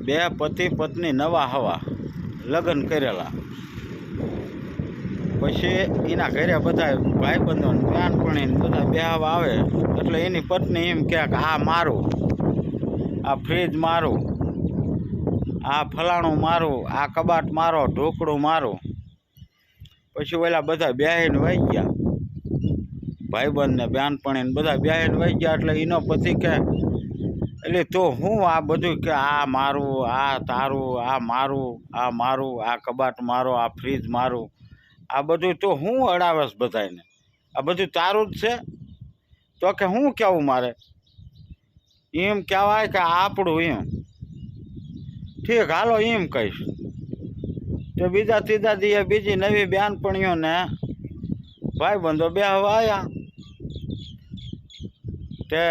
બે પતિ પત્ની નવા હવા લગ્ન કરેલા, પછી એના ઘરે બધા ભાઈબંધો બેનપણી બધા બેહવા આવે એટલે એની પત્ની એમ કહે કે આ મારું, આ ફ્રીજ મારું, આ ફલાણું મારું, આ કબાટ મારો, ઢોકળું મારું. પછી ઓલા બધા બેહીને વહી ગયા, ભાઈબંધ ને બેનપણી ને બધા બેહીને વહી ગયા. એટલે એનો પતિ કે એટલે તો હું આ બધું કે આ મારું, આ તારું, આ મારું, આ મારું, આ કબાટ મારો, આ ફ્રીજ મારું, આ બધું તો હું અડાવસ બધાને, આ બધું તારું જ છે. તો કે હું કહેવું મારે, એમ કહેવાય કે આપણું એમ. ઠીક હાલો એમ કહીશ. તો બીજા ત્રીજા દીએ બીજી નવી બેનપણીઓને ભાઈબંધો બેહવા આવ્યા. તે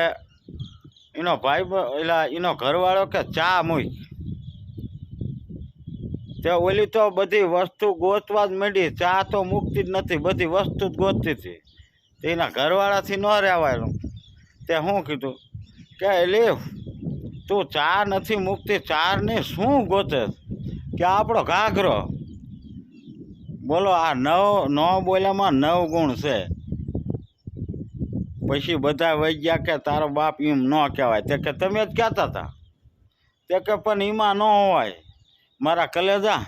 એનો ભાઈ એલા એનો ઘરવાળો કે ચા મૂક. તે ઓલી તો બધી વસ્તુ ગોતવા જ માંડી, ચા તો મૂકતી જ નથી, બધી વસ્તુ જ ગોતતી હતી. તે એના ઘરવાળાથી ન રહેવાયું. તે શું કીધું કે એલી તું ચા નથી મૂકતી, ચાને શું ગોતે કે આપણો ઘાઘરો. બોલો આ ન બોલ્યામાં 9 ગુણ છે. પછી બધા વહી ગયા કે તારો બાપ એમ ન કહેવાય. તે કે તમે જ કહેતા હતા. તે કે પણ એમાં ન હોય મારા કલેજા.